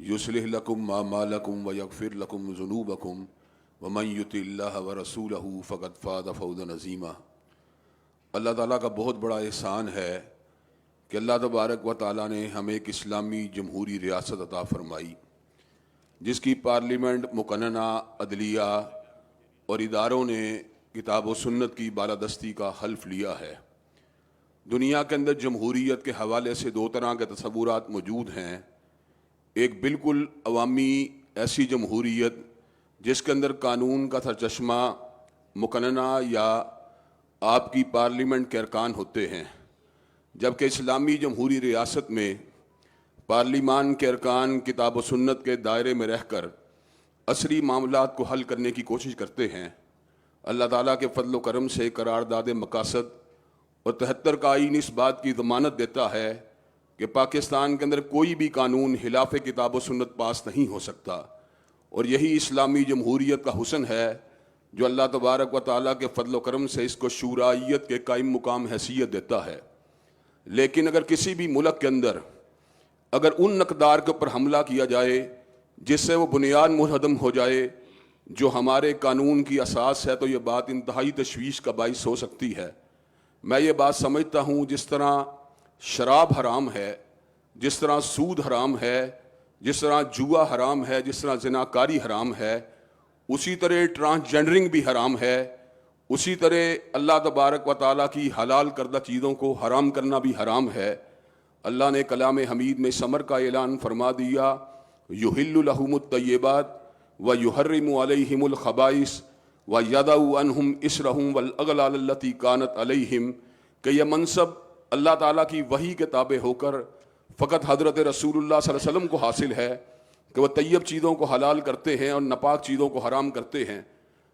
युस्लिह लकुम आमालकुम व यगफिर लकुम ज़ुनूबकुम वमन युतिल्लाह व रसूलहु फ़क़द फ़ाज़ फ़ौज़न अज़ीमा। अल्लाह ताला का बहुत बड़ा एहसान है कि अल्लाह तबारक व ताला ने हमें एक इस्लामी जमहूरी रियासत अता फ़रमाई, जिसकी पार्लियामेंट, मुकन्नना, अदलिया और इदारों ने किताब व सुन्नत की बालादस्ती का हल्फ लिया है। दुनिया के अंदर जमहूरियत के हवाले से दो तरह के तसव्वुरात मौजूद हैं। एक बिल्कुल अवामी ऐसी जमहूरियत जिसके अंदर कानून का सरचश्मा मुकन्नना या आपकी पार्लियामेंट के अरकान होते हैं, जबकि इस्लामी जमहूरी रियासत में पार्लिमान के अरकान किताब व सुन्नत के दायरे में रहकर असरी मामलात को हल करने की कोशिश करते हैं। अल्लाह ताला के फजल व करम से करारदाद मकासद और 73 का आईन इस बात की ज़मानत देता है कि पाकिस्तान के अंदर कोई भी कानून खिलाफ किताब व सुन्नत पास नहीं हो सकता, और यही इस्लामी जमहूरियत का हुस्न है जो अल्लाह तबारक व ताला के फजल व करम से इसको शूराइयत के कायम मुकाम हैसियत देता है। लेकिन अगर किसी भी मुल्क के अंदर अगर उन अक़दार के ऊपर हमला किया जाए जिससे वो बुनियाद मुनहदम हो जाए जो हमारे कानून की असास है, तो ये बात इंतहाई तशवीश का बाइस हो सकती है। मैं ये बात समझता हूँ, जिस तरह शराब हराम है, जिस तरह सूद हराम है, जिस तरह जुआ हराम है, जिस तरह ज़िनाकारी हराम है, उसी तरह ट्रांसजेंडरिंग भी हराम है। उसी तरह अल्लाह तबारक व ताला की हलाल करदा चीज़ों को हराम करना भी हराम है। अल्लाह ने कलाम हमीद में समर का ऐलान फरमा दिया, युहिल्लु लहुमुत तय्यबात व युहर्रिमु अलैहिमुल खबाइस व यदउ अन्हुम इसरहुम वल अगलाल अल्लती कानत अलैहिम, कि यह मनसब अल्लाह ताला की वही के ताबे होकर फ़कत हज़रत रसूलुल्लाह सल्लल्लाहु अलैहि वसल्लम को हासिल है कि वह तैयब चीज़ों को हलाल करते हैं और नापाक चीज़ों को हराम करते हैं।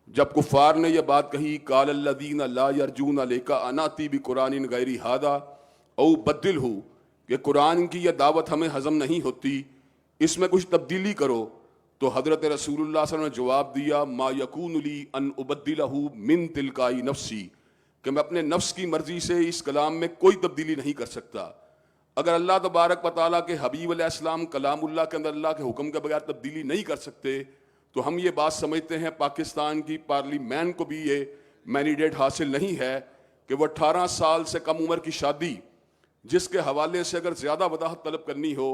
जब कुफ़ार ने यह बात कही, काल अल्लज़ीना ला यरजूना लेका अनाती बि कुरानिन गैरी हादा औ बद्दिलहु, कि कुरान की यह दावत हमें हज़म नहीं होती, इसमें कुछ तब्दीली करो। तो हज़रत रसूलुल्लाह सल्लल्लाहु अलैहि वसल्लम ने जवाब दिया, मा यकूनु ली अन उबद्दिलहु मिन तिलकाई नफ्सी, कि मैं अपने नफ्स की मर्जी से इस कलाम में कोई तब्दीली नहीं कर सकता। अगर अल्लाह तबारक व ताला के हबीब अलैहिस्सलाम कलामुल्लाह के अंदर अल्लाह के हुक्म के बगैर तब्दीली नहीं कर सकते, तो हम ये बात समझते हैं पाकिस्तान की पार्लियामेंट को भी ये मैंडेट हासिल नहीं है कि वह 18 साल से कम उम्र की शादी जिसके हवाले से अगर ज़्यादा वदाहत तलब करनी हो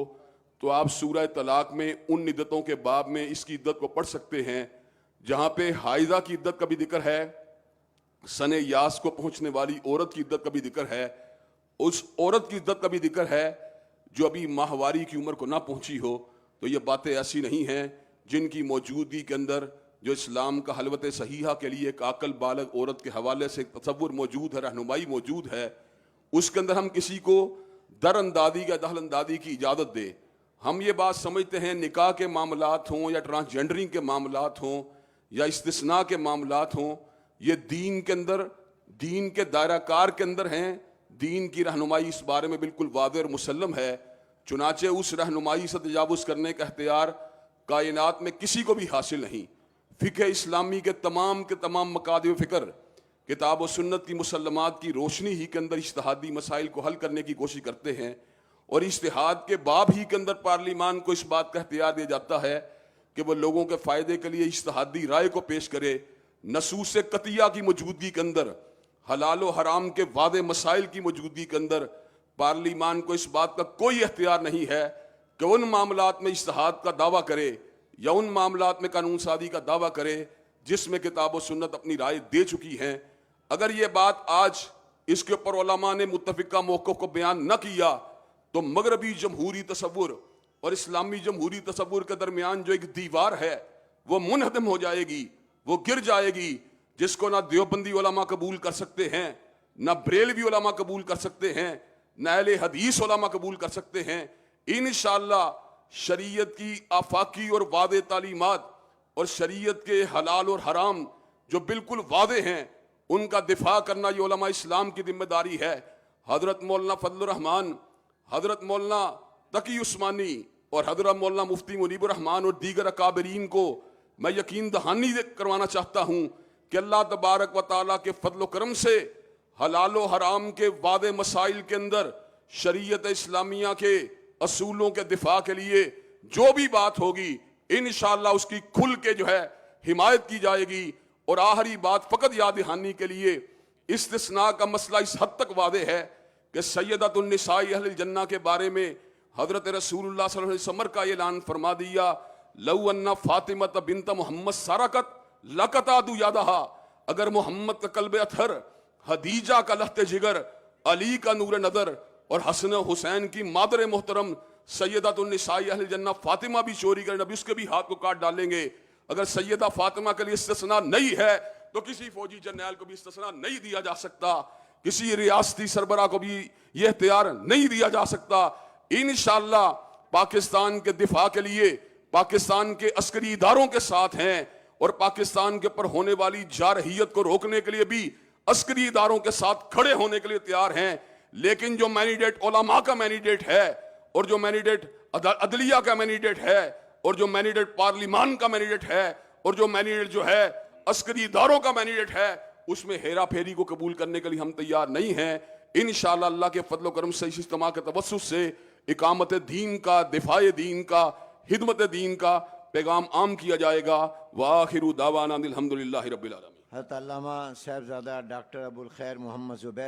तो आप सूरह तलाक में उन इद्दतों के बाब में इसकी इद्दत को पढ़ सकते हैं, जहाँ पे हाइजा की इद्दत का भी जिक्र है, सने यास को पहुँचने वाली औरत की इद्दत का भी जिक्र है, उस औरत की इद्दत का भी जिक्र है जो अभी माहवारी की उम्र को ना पहुंची हो। तो ये बातें ऐसी नहीं हैं जिनकी मौजूदगी के अंदर जो इस्लाम का हलवत सहीहा के लिए एक आकल बालग औरत के हवाले से तसव्वुर मौजूद है, रहनुमाई मौजूद है, उसके अंदर हम किसी को दर अंदाजी या दखल अंदाजी की इजाज़त दे। हम ये बात समझते हैं निकाह के मामलात हों या ट्रांसजेंडरिंग के मामलात हों या इस्तिस्ना के मामलात हों, ये दीन के अंदर, दीन के दायरा कार के अंदर हैं। दीन की रहनुमाई इस बारे में बिल्कुल वाज़ेह और मुसल्लम है। चुनाचे उस रहनुमाई से तजावुज़ करने का इख्तियार कायनात में किसी को भी हासिल नहीं। फ़िक़्ह इस्लामी के तमाम मकादिर फ़िक्र किताब व सुन्नत की मुसल्लमात की रोशनी ही के अंदर इज्तिहादी मसाइल को हल करने की कोशिश करते हैं, और इज्तिहाद के बाब ही के अंदर पार्लिमान को इस बात का इख्तियार दिया जाता है कि वह लोगों के फ़ायदे के लिए इज्तिहादी राय को पेश करे। नसूस कतिया की मौजूदगी के अंदर, हलाल व हराम के वादे मसाइल की मौजूदगी के अंदर पार्लिमान को इस बात का कोई इख्तियार नहीं है कि उन मामलात में इज्तिहाद का दावा करे या उन मामलात में कानून सादी का दावा करे जिसमें किताब व सुन्नत अपनी राय दे चुकी हैं। अगर ये बात आज इसके ऊपर उलमा ने मुत्तफ़िक़ा मौक़िफ़ को बयान न किया तो मगरबी जमहूरी तसव्वुर और इस्लामी जमहूरी तसव्वुर के दरमियान जो एक दीवार है वो मुनहदम हो जाएगी, वो गिर जाएगी, जिसको ना देवबंदी उलमा कबूल कर सकते हैं, ना बरेलवी उलमा कबूल कर सकते हैं, ना अहले हदीस उलमा कबूल कर सकते हैं। इंशाअल्लाह शरीयत की आफाकी और वादे तालीमात और शरीयत के हलाल और हराम जो बिल्कुल वादे हैं उनका दिफा करना ये उलमा इस्लाम की जिम्मेदारी है। हजरत मौलाना फजलुर रहमान, हजरत मौलाना तकी उस्मानी और हजरत मौलाना मुफ्ती मुनीबुर रहमान और दीगर अकाबरीन को मैं यकीन दहानी करवाना चाहता हूँ कि अल्लाह तबारक व ताला के फजल करम से हलाल व हराम के वादे मसाइल के अंदर शरीयत इस्लामिया के असूलों के दिफा के लिए جو بھی بات ہوگی انشاءاللہ اس کی کھل کے جو ہے حمایت کی جائے گی. اور آخری بات فقط یاد دہانی کے لیے، استثناء کا مسئلہ اس حد تک واضح ہے کہ سیدۃ النساء اہل الجنہ کے بارے میں حضرت رسول اللہ صلی اللہ علیہ وسلم کا اعلان فرما دیا، لو ان فاطمہ بنت محمد سرقت لقطعت یدہا، اگر محمد کا قلب اطہر، خدیجہ کا لہت جگر، علی کا نور نظر اور حسن حسین کی مادر محترم سیدۃ النساء اہل الجنہ فاطمہ بھی چوری کرے، نبی اس کے بھی ہاتھ کو کاٹ ڈالیں گے. اگر سیدہ فاطمہ کے لیے استثناء نہیں ہے تو کسی فوجی جرنیل کو بھی استثناء نہیں دیا جا سکتا، کسی ریاستی سربراہ کو بھی یہ اختیار نہیں دیا جا سکتا. انشاءاللہ پاکستان کے دفاع کے لیے پاکستان کے عسکری اداروں کے ساتھ ہیں، اور پاکستان کے پر ہونے والی جارحیت کو روکنے کے لیے بھی عسکری اداروں کے ساتھ کھڑے ہونے کے لیے تیار ہیں. لیکن جو مینڈیٹ علماء کا مینڈیٹ ہے، اور جو مینڈیٹ عدلیہ کا مینڈیٹ ہے، اور جو مینڈیٹ پارلیمان کا مینڈیٹ ہے، اور جو مینڈیٹ جو ہے عسکری اداروں کا مینڈیٹ ہے، اس میں ہیرا پھیری کو قبول کرنے کے لیے ہم تیار نہیں ہیں. انشاءاللہ اللہ کے فضل و کرم سے اس اجتماع کے توسط سے اقامت دین کا، دفاع دین کا، خدمت دین کا پیغام عام کیا جائے گا. وآخر دعوانا الحمدللہ رب العالمین. حضرت علامہ صاحبزادہ ڈاکٹر ابوالخیر محمد زبیر